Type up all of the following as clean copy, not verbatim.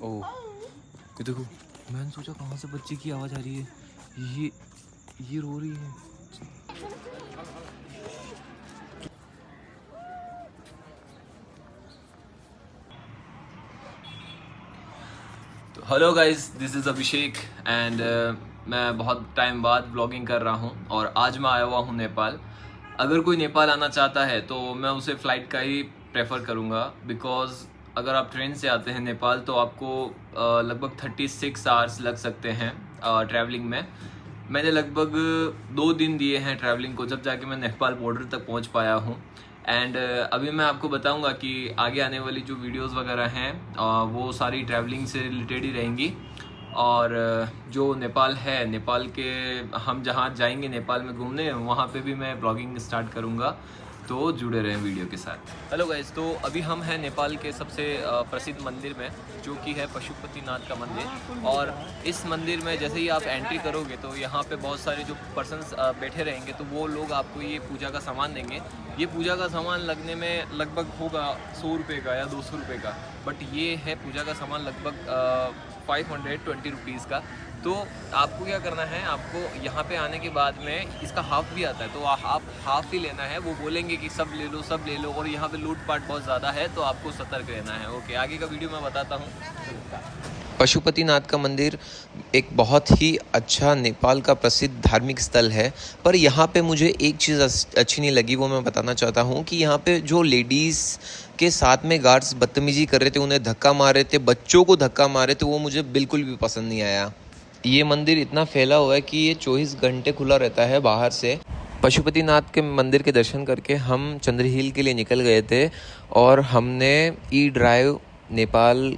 ओह ये देखो, मैंने सोचा कहाँ से बच्चे की आवाज़ आ रही है। ये रो रही है। तो hello guys, this is Abhishek and मैं बहुत टाइम बाद व्लॉगिंग कर रहा हूँ और आज मैं आया हुआ हूँ नेपाल। अगर कोई नेपाल आना चाहता है तो मैं उसे फ़्लाइट का ही प्रेफर करूँगा, बिकॉज़ अगर आप ट्रेन से आते हैं नेपाल तो आपको लगभग 36 आवर्स लग सकते हैं ट्रैवलिंग में। मैंने लगभग 2 दिन दिए हैं ट्रैवलिंग को, जब जाके मैं नेपाल बॉर्डर तक पहुंच पाया हूं। एंड अभी मैं आपको बताऊंगा कि आगे आने वाली जो वीडियोस वगैरह हैं वो सारी ट्रैवलिंग से रिलेटेड ही रहेंगी। और जो नेपाल है, नेपाल के हम जहाँ जाएंगे नेपाल में घूमने, वहाँ पे भी मैं ब्लॉगिंग स्टार्ट करूँगा, तो जुड़े रहें वीडियो के साथ। हेलो गाइस, तो अभी हम हैं नेपाल के सबसे प्रसिद्ध मंदिर में, जो कि है पशुपतिनाथ का मंदिर। और इस मंदिर में जैसे ही आप एंट्री करोगे तो यहाँ पे बहुत सारे जो पर्सन्स बैठे रहेंगे, तो वो लोग आपको ये पूजा का सामान देंगे। ये पूजा का सामान लगने में लगभग होगा 100 रुपये का या 200 रुपये का, बट ये है पूजा का सामान लगभग 520 रुपीज़ का। तो आपको क्या करना है, आपको यहाँ पे आने के बाद में इसका हाफ़ भी आता है, तो आप हाफ़ ही लेना है। वो बोलेंगे कि सब ले लो, और यहाँ पे लूटपाट बहुत ज़्यादा है, तो आपको सतर्क रहना है। ओके, आगे का वीडियो मैं बताता हूँ। पशुपतिनाथ का मंदिर एक बहुत ही अच्छा नेपाल का प्रसिद्ध धार्मिक स्थल है, पर यहाँ पे मुझे एक चीज़ अच्छी नहीं लगी, वो मैं बताना चाहता हूँ कि यहाँ पे जो लेडीज़ के साथ में गार्ड्स बदतमीजी कर रहे थे, उन्हें धक्का मार रहे थे, बच्चों को धक्का मार रहे थे, वो मुझे बिल्कुल भी पसंद नहीं आया। ये मंदिर इतना फैला हुआ है कि ये 24 घंटे खुला रहता है बाहर से। पशुपतिनाथ के मंदिर के दर्शन करके हम चंद्रहील के लिए निकल गए थे, और हमने ई ड्राइव नेपाल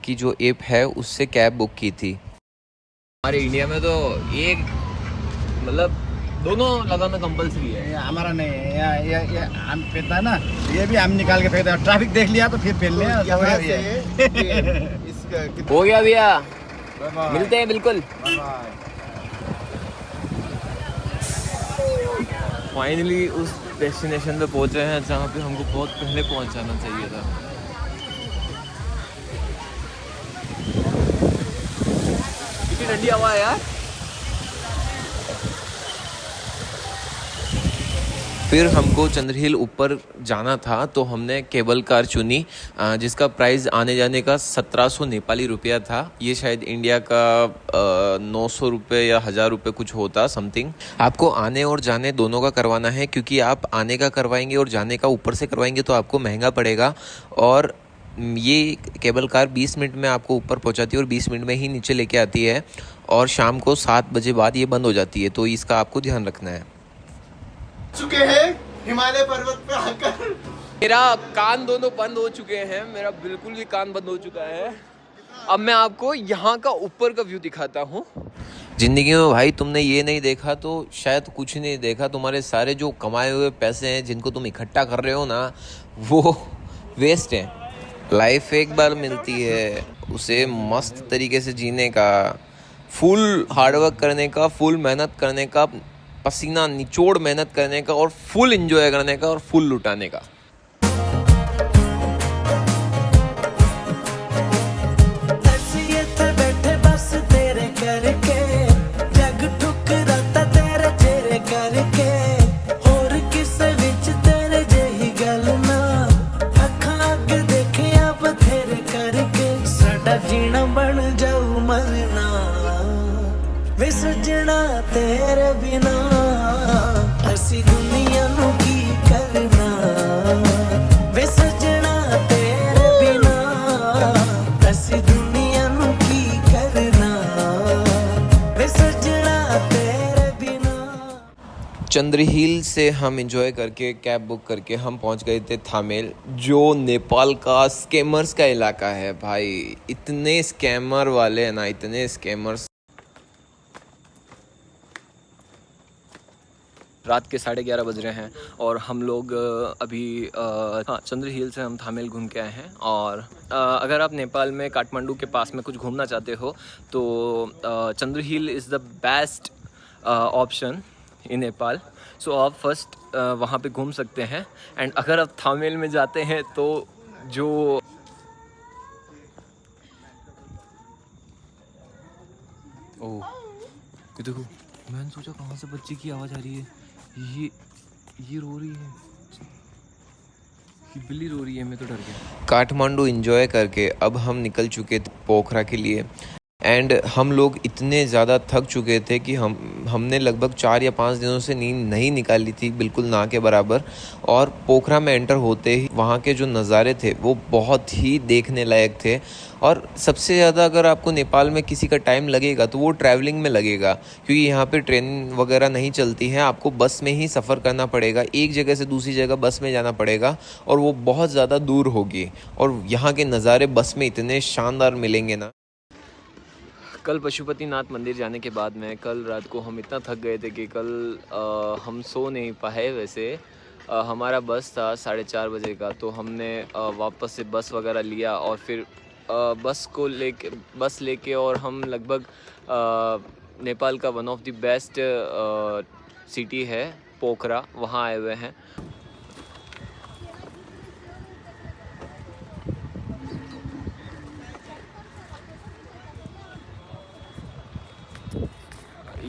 की जो ऐप है उससे कैब बुक की थी। हमारे इंडिया में तो एक मतलब दोनों लगाना कंपलसरी है, हमारा नहीं है। ये हम फेंकता है ना, ये भी हम निकाल के फेंकते हैं। ट्रैफिक देख लिया तो फिर फेंक लिया। हो गया भैया, मिलते हैं बिल्कुल। फाइनली उस डेस्टिनेशन पे पहुंचे हैं जहाँ पे हमको बहुत पहले पहुंचाना चाहिए था। कितनी ठंडी हवा है यार। फिर हमको चंद्रहील ऊपर जाना था, तो हमने केबल कार चुनी, जिसका प्राइस आने जाने का 1700 नेपाली रुपया था। ये शायद इंडिया का 900 रुपये या 1000 रुपये कुछ होता समथिंग। आपको आने और जाने दोनों का करवाना है, क्योंकि आप आने का करवाएंगे और जाने का ऊपर से करवाएंगे तो आपको महंगा पड़ेगा। और ये केबल कार 20 मिनट में आपको ऊपर पहुंचाती है और 20 मिनट में ही नीचे लेके आती है, और शाम को 7 बजे बाद ये बंद हो जाती है, तो इसका आपको ध्यान रखना है। चुके हैं हिमालय पर्वत पे आकर। मेरा कान दोनों बंद हो चुके हैं, मेरा बिल्कुल भी कान बंद हो चुका है। अब मैं आपको यहाँ का ऊपर का व्यू दिखाता हूँ। ज़िंदगी में भाई तुमने ये नहीं देखा तो शायद कुछ नहीं देखा। तुम्हारे सारे जो कमाए हुए पैसे हैं, जिनको तुम इकट्ठा कर रहे हो ना, वो वेस्ट हैं। लाइफ एक बार मिलती है, उसे मस्त तरीके से जीने का, फुल हार्डवर्क करने का, फुल मेहनत करने का, पसीना निचोड़ मेहनत करने का, और फुल एंजॉय करने का, और फुल लुटाने का। वे सजना तेरे बिना ऐसी दुनिया नु की करना। वे सजना तेरे बिना ऐसी दुनिया नु की करना। वे सजना तेरे बिना। चंद्रहील से हम एंजॉय करके कैब बुक करके हम पहुंच गए थे थामेल, जो नेपाल का स्कैमर्स का इलाका है। भाई इतने स्कैमर वाले हैं ना, इतने स्कैमर्स। रात के 11:30 बज रहे हैं और हम लोग अभी चंद्रहील से हम थामेल घूम के आए हैं। और अगर आप नेपाल में काठमांडू के पास में कुछ घूमना चाहते हो तो चंद्रहील is the best option in Nepal. So आप फर्स्ट वहाँ पे घूम सकते हैं। एंड अगर आप थामेल में जाते हैं तो जो देखो, मैंने सोचा कहाँ से बच्चे की आवाज़ आ रही है। ये रो रही है, ये बिल्ली रो रही है। मैं तो डर गया। काठमांडू एंजॉय करके अब हम निकल चुके थे पोखरा के लिए। एंड हम लोग इतने ज़्यादा थक चुके थे कि हमने लगभग 4 या 5 दिनों से नींद नहीं निकाली थी, बिल्कुल ना के बराबर। और पोखरा में एंटर होते ही वहाँ के जो नज़ारे थे वो बहुत ही देखने लायक थे। और सबसे ज़्यादा अगर आपको नेपाल में किसी का टाइम लगेगा तो वो ट्रैवलिंग में लगेगा, क्योंकि यहाँ पे ट्रेन वगैरह नहीं चलती हैं, आपको बस में ही सफ़र करना पड़ेगा। एक जगह से दूसरी जगह बस में जाना पड़ेगा और वो बहुत ज़्यादा दूर होगी। और यहाँ के नज़ारे बस में इतने शानदार मिलेंगे ना। कल पशुपतिनाथ मंदिर जाने के बाद में कल रात को हम इतना थक गए थे कि कल हम सो नहीं पाए। वैसे हमारा बस था 4:30 बजे का, तो हमने वापस से बस वगैरह लिया और फिर बस लेके और हम लगभग नेपाल का one of the best city है पोखरा, वहाँ आए हुए हैं।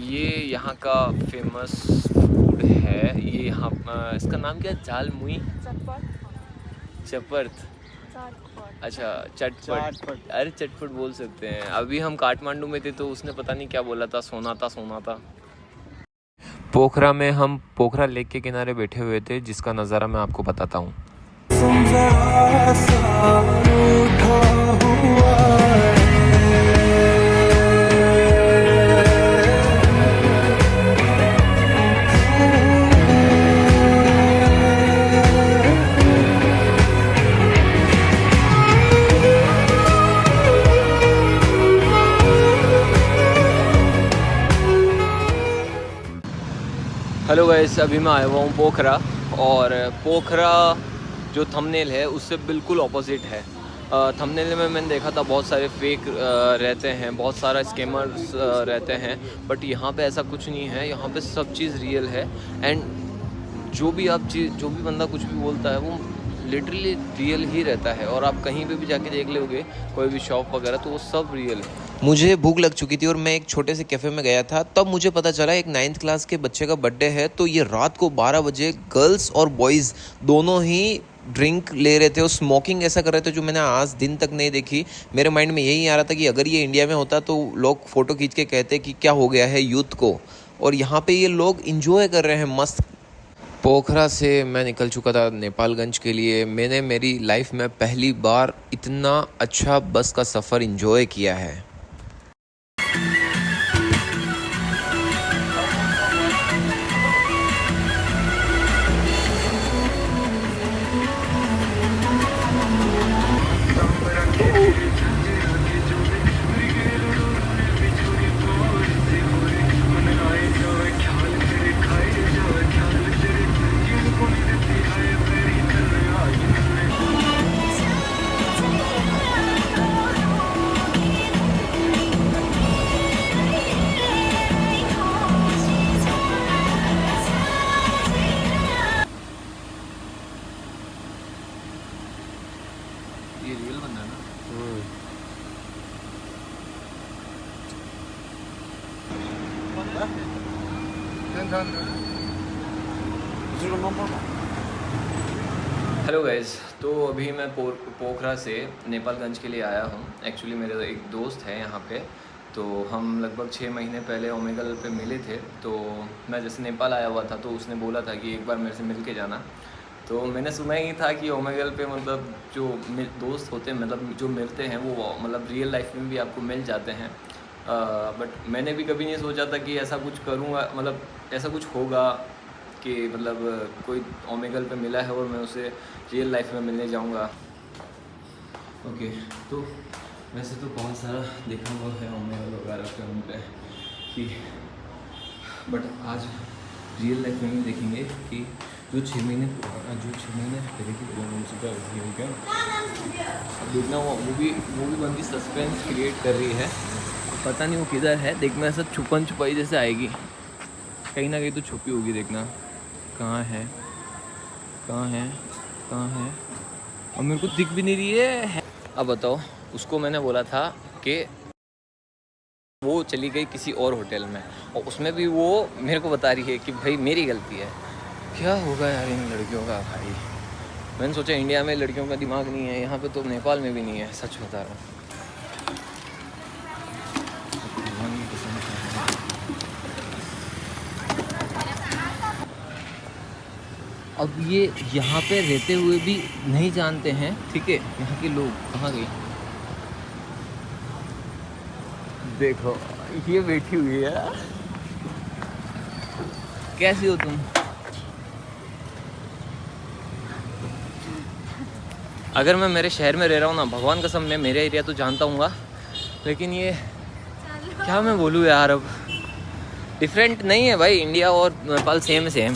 ये यहाँ का फेमस फूड है। ये यहाँ इसका नाम क्या है? जाल मुई चटपट। अच्छा, चटपट। अरे चटपट बोल सकते हैं। अभी हम काठमांडू में थे तो उसने पता नहीं क्या बोला था, सोना था। पोखरा में हम पोखरा लेक के किनारे बैठे हुए थे, जिसका नज़ारा मैं आपको बताता हूँ। हेलो गाइस, अभी मैं आया हुआ हूँ पोखरा। और पोखरा जो थंबनेल है उससे बिल्कुल ऑपोजिट है। थंबनेल में मैंने देखा था बहुत सारे फेक रहते हैं, बहुत सारा स्कैमर्स रहते हैं, बट यहाँ पे ऐसा कुछ नहीं है। यहाँ पे सब चीज़ रियल है। एंड जो भी बंदा कुछ भी बोलता है वो लिटरली रियल ही रहता है। और आप कहीं पे भी जाके देख लोगे कोई भी शॉप वगैरह, तो वो सब रियल है। मुझे भूख लग चुकी थी और मैं एक छोटे से कैफ़े में गया था। तब मुझे पता चला एक 9th क्लास के बच्चे का बर्थडे है। तो ये रात को 12 बजे गर्ल्स और बॉयज़ दोनों ही ड्रिंक ले रहे थे और स्मोकिंग ऐसा कर रहे थे जो मैंने आज दिन तक नहीं देखी। मेरे माइंड में यही आ रहा था कि अगर ये इंडिया में होता तो लोग फ़ोटो खींच के कहते कि क्या हो गया है यूथ को। और यहाँ पे ये लोग इंजॉय कर रहे हैं मस्त। पोखरा से मैं निकल चुका था नेपालगंज के लिए। मैंने मेरी लाइफ में पहली बार इतना अच्छा बस का सफ़र इंजॉय किया है। ये रियल बंदा है ना? हेलो गाइस, तो अभी मैं पोखरा से नेपालगंज के लिए आया हूँ। एक्चुअली मेरे एक दोस्त है यहाँ पे, तो हम लगभग 6 महीने पहले ओमेगल पे मिले थे। तो मैं जैसे नेपाल आया हुआ था तो उसने बोला था कि एक बार मेरे से मिल के जाना। तो मैंने सुना ही था कि ओमेगल पे मतलब जो दोस्त होते हैं, मतलब जो मिलते हैं वो मतलब रियल लाइफ में भी आपको मिल जाते हैं। बट मैंने भी कभी नहीं सोचा था कि ऐसा कुछ करूँगा, मतलब ऐसा कुछ होगा कि मतलब कोई ओमेगल पे मिला है और मैं उसे रियल लाइफ में मिलने जाऊँगा। ओके, तो वैसे तो बहुत सारा देखा हुआ है ओमेगल वगैरह पे उन पे कि, बट आज रियल लाइफ में भी देखेंगे कि जो 6 महीने पहले की हो गया। अब देखना वो मूवी बन की सस्पेंस क्रिएट कर रही है। पता नहीं वो किधर है, देखना ऐसा छुपन छुपाई जैसे आएगी, कहीं ना कहीं तो छुपी होगी। देखना कहाँ है और मेरे को दिख भी नहीं रही है। अब बताओ, उसको मैंने बोला था कि वो चली गई किसी और होटल में, और उसमें भी वो मेरे को बता रही है कि भाई मेरी गलती है। क्या होगा यार इन लड़कियों का भाई। मैंने सोचा इंडिया में लड़कियों का दिमाग नहीं है, यहाँ पे तो नेपाल में भी नहीं है, सच बता रहा हूँ। अब ये यहाँ पे रहते हुए भी नहीं जानते हैं, ठीक है, यहाँ के लोग कहाँ गए। देखो ये बैठी हुई है। कैसी हो तुम? अगर मैं मेरे शहर में रह रहा हूँ ना, भगवान कसम मैं मेरे एरिया तो जानता हूँ, लेकिन ये क्या मैं बोलूँ यार, अब डिफरेंट नहीं है भाई। इंडिया और नेपाल सेम सेम।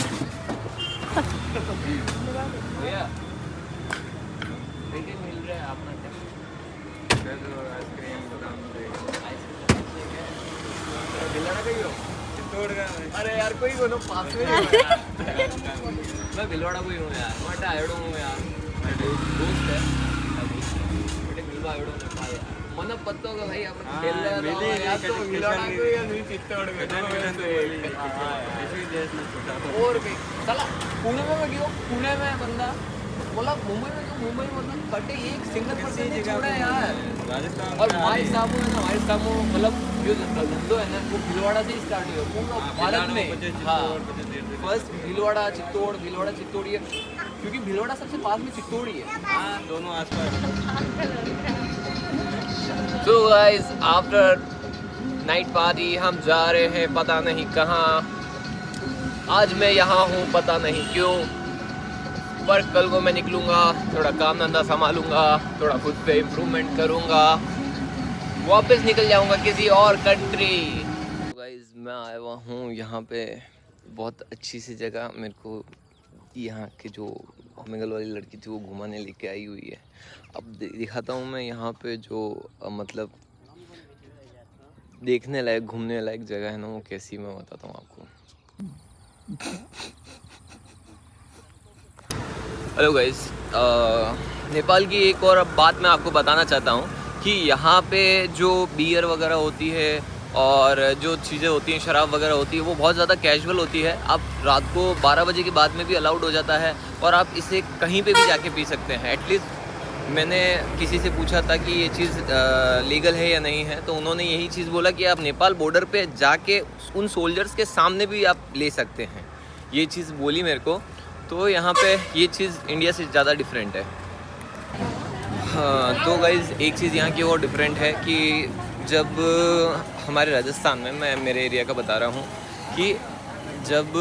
अरे यार कोई को पास में मैं भिलवाड़ा कोई हूँ यार, मैं आयोडो हूँ यार, दोस्त है बेटे भिलवा आयोडो नेपाल यार। मन पत्तो का भाई अपन खेल रहे हैं यार, तो भिलवाड़ा कोई या नहीं चित्तौड़ में और भी चला। पुणे में मैं गया, पुणे में बंदा बोला मुंबई में क्यों, मुंबई में मतलब कटे एक सिंगल पर्सन नहीं छोड़ा है यार। और हमारे सामू है ना, हमारे सामू मतलब जो धंधो है ना वो भिलवाड़ा से ही स्टार्ट हुआ पूरा भारत में। हाँ फर्स्ट भिलवाड़ा चित्तौड़, भिलवाड़ा चित्तौड़, ये क्योंकि भिलवाड़ा सबसे पास में चित्तौड़ ही है। हाँ दोनों आसपास। तो गाइस आफ्टर नाइट पार्टी हम जा रहे हैं पता नहीं कहाँ। आज मैं यहाँ हूँ पता नहीं क्यों, पर कल को मैं निकलूँगा, थोड़ा काम धंधा संभालूँगा, थोड़ा खुद पे इम्प्रूवमेंट करूँगा, वापस निकल जाऊँगा किसी और कंट्री। गाइस मैं आया हुआ हूँ यहाँ पे, बहुत अच्छी सी जगह। मेरे को यहाँ के जो ओमेगल वाली लड़की थी वो घुमाने लेके आई हुई है। अब दिखाता हूँ मैं यहाँ पे जो मतलब देखने लायक घूमने लायक जगह है ना वो कैसी, मैं बताता हूँ आपको। हेलो गाइस, नेपाल की एक और बात मैं आपको बताना चाहता हूँ कि यहाँ पे जो बियर वगैरह होती है और जो चीज़ें होती हैं, शराब वगैरह होती है, वो बहुत ज़्यादा कैजुअल होती है। आप रात को 12 बजे के बाद में भी अलाउड हो जाता है और आप इसे कहीं पे भी जाके पी सकते हैं। एटलीस्ट मैंने किसी से पूछा था कि ये चीज़ लीगल है या नहीं है, तो उन्होंने यही चीज़ बोला कि आप नेपाल बॉर्डर पे जाके उन सोल्जर्स के सामने भी आप ले सकते हैं। ये चीज़ बोली मेरे को। तो यहाँ पे ये चीज़ इंडिया से ज़्यादा डिफरेंट है। हाँ तो गाइज़ एक चीज़ यहाँ की और डिफरेंट है कि जब हमारे राजस्थान में, मैं मेरे एरिया का बता रहा हूँ, कि जब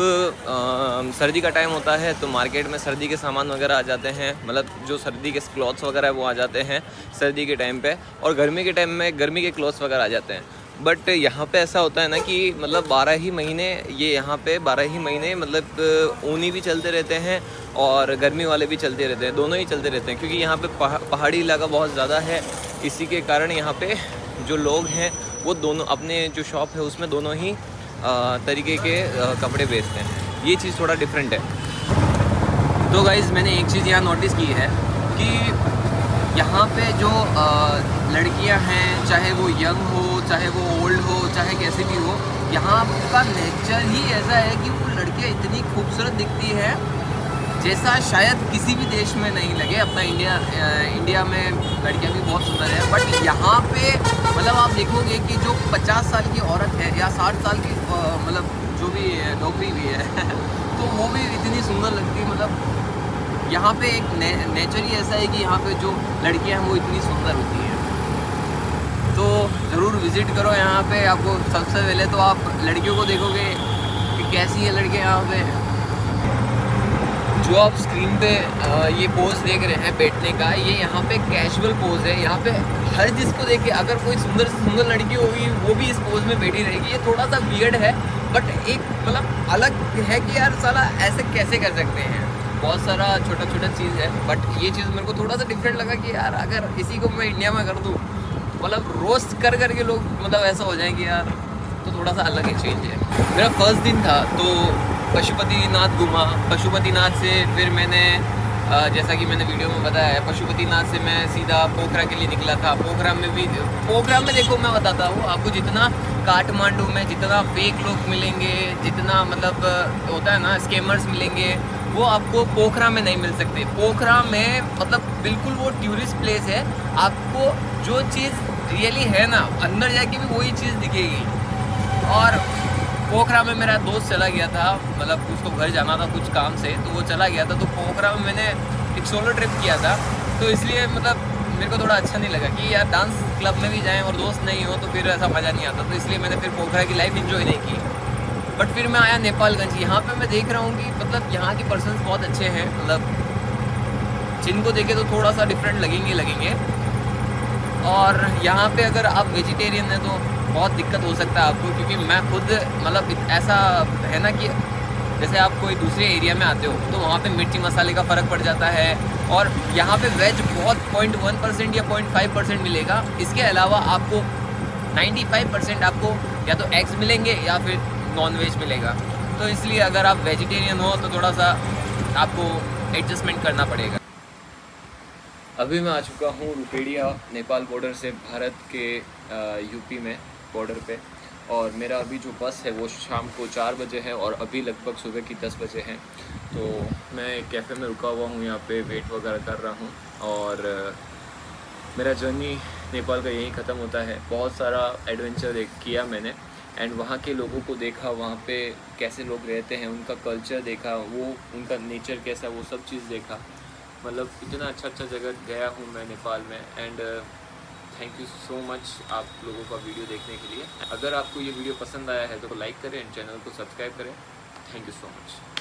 सर्दी का टाइम होता है तो मार्केट में सर्दी के सामान वगैरह आ जाते हैं, मतलब जो सर्दी के क्लॉथ्स वगैरह वो आ जाते हैं सर्दी के टाइम पे, और गर्मी के टाइम में गर्मी के क्लॉथ्स वगैरह आ जाते हैं। बट यहाँ पे ऐसा होता है ना कि मतलब 12 ही महीने ये यहाँ पे 12 ही महीने मतलब ऊनी भी चलते रहते हैं और गर्मी वाले भी चलते रहते हैं, दोनों ही चलते रहते हैं। क्योंकि यहाँ पे पहाड़ी इलाका बहुत ज़्यादा है, इसी के कारण यहाँ पे जो लोग हैं वो दोनों अपने जो शॉप है उसमें दोनों ही तरीके के कपड़े बेचते हैं। ये चीज़ थोड़ा डिफरेंट है। तो गाइज़ मैंने एक चीज़ यहाँ नोटिस की है कि यहाँ पे जो लड़कियाँ हैं, चाहे वो यंग हो, चाहे वो ओल्ड हो, चाहे कैसे भी हो, यहाँ का नेचर ही ऐसा है कि वो लड़कियाँ इतनी खूबसूरत दिखती है जैसा शायद किसी भी देश में नहीं लगे। अपना इंडिया में लड़कियाँ भी बहुत सुंदर है, बट यहाँ पे मतलब आप देखोगे कि जो 50 साल की औरत है या 60 साल की मतलब जो भी नौकरी भी है तो वो भी इतनी सुंदर लगती है। मतलब यहाँ पे एक नेचर ही ऐसा है कि यहाँ पे जो लड़कियाँ हैं वो इतनी सुंदर होती हैं। तो ज़रूर विज़िट करो यहाँ पे। आपको सबसे पहले तो आप लड़कियों को देखोगे कि कैसी है लड़कियाँ यहाँ पे। जो आप स्क्रीन पे ये पोज देख रहे हैं बैठने का, ये यहाँ पे कैजुअल पोज है। यहाँ पे हर जिसको देखे, अगर कोई सुंदर से सुंदर लड़की होगी वो भी इस पोज में बैठी रहेगी। ये थोड़ा सा वियर्ड है, बट एक मतलब अलग है कि यार साला ऐसे कैसे कर सकते हैं। बहुत सारा छोटा छोटा चीज़ है, बट ये चीज़ मेरे को थोड़ा सा डिफरेंट लगा कि यार अगर इसी को मैं इंडिया में कर दूँ, मतलब रोस्ट कर करके लोग मतलब ऐसा हो जाएंगे यार, तो थोड़ा सा अलग ही चेंज है। मेरा फर्स्ट दिन था तो पशुपतिनाथ घूमा। पशुपतिनाथ से फिर मैंने जैसा कि मैंने वीडियो में बताया है, पशुपतिनाथ से मैं सीधा पोखरा के लिए निकला था। पोखरा में देखो, मैं बताता हूँ आपको, जितना काठमांडू में जितना फेक लोग मिलेंगे, जितना मतलब होता है ना स्कैमर्स मिलेंगे, वो आपको पोखरा में नहीं मिल सकते। पोखरा में मतलब बिल्कुल वो टूरिस्ट प्लेस है, आपको जो चीज़ रियली है ना, अंदर जाके भी वही चीज़ दिखेगी। और पोखरा में मेरा दोस्त चला गया था, मतलब उसको घर जाना था कुछ काम से, तो वो चला गया था। तो पोखरा में मैंने एक सोलो ट्रिप किया था, तो इसलिए मतलब मेरे को थोड़ा अच्छा नहीं लगा कि यार डांस क्लब में भी जाएं और दोस्त नहीं हो तो फिर ऐसा मज़ा नहीं आता। तो इसलिए मैंने फिर पोखरा की लाइफ इन्जॉय नहीं की। बट फिर मैं आया नेपालगंज। यहाँ पे मैं देख रहा हूँ कि मतलब यहाँ के पर्सन्स बहुत अच्छे हैं, मतलब जिनको देखे तो थोड़ा सा डिफरेंट लगेंगे। और यहाँ पे अगर आप वेजिटेरियन हैं तो बहुत दिक्कत हो सकता है आपको, क्योंकि मैं खुद मतलब ऐसा है ना कि जैसे आप कोई दूसरे एरिया में आते हो तो वहाँ पे मिर्ची मसाले का फ़र्क पड़ जाता है। और यहाँ पे वेज बहुत 0.1% या 0.5% मिलेगा। इसके अलावा आपको 95% आपको या तो एग्स मिलेंगे या फिर नॉन वेज मिलेगा। तो इसलिए अगर आप वेजिटेरियन हो तो थोड़ा सा आपको एडजस्टमेंट करना पड़ेगा। अभी मैं आ चुका हूँ रुपेडिया, नेपाल बॉर्डर से भारत के यूपी में बॉर्डर पे। और मेरा अभी जो बस है वो शाम को 4 बजे है और अभी लगभग सुबह की 10 बजे है। तो मैं एक कैफ़े में रुका हुआ हूँ, यहाँ पे वेट वगैरह कर रहा हूँ। और मेरा जर्नी नेपाल का यहीं ख़त्म होता है। बहुत सारा एडवेंचर किया मैंने, एंड वहाँ के लोगों को देखा, वहाँ पे कैसे लोग रहते हैं, उनका कल्चर देखा, वो उनका नेचर कैसा, वो सब चीज़ देखा। मतलब इतना अच्छा जगह गया हूँ मैं नेपाल में। And thank you so much आप लोगों का वीडियो देखने के लिए। अगर आपको ये वीडियो पसंद आया है तो लाइक करें एंड चैनल को सब्सक्राइब करें। Thank you so much.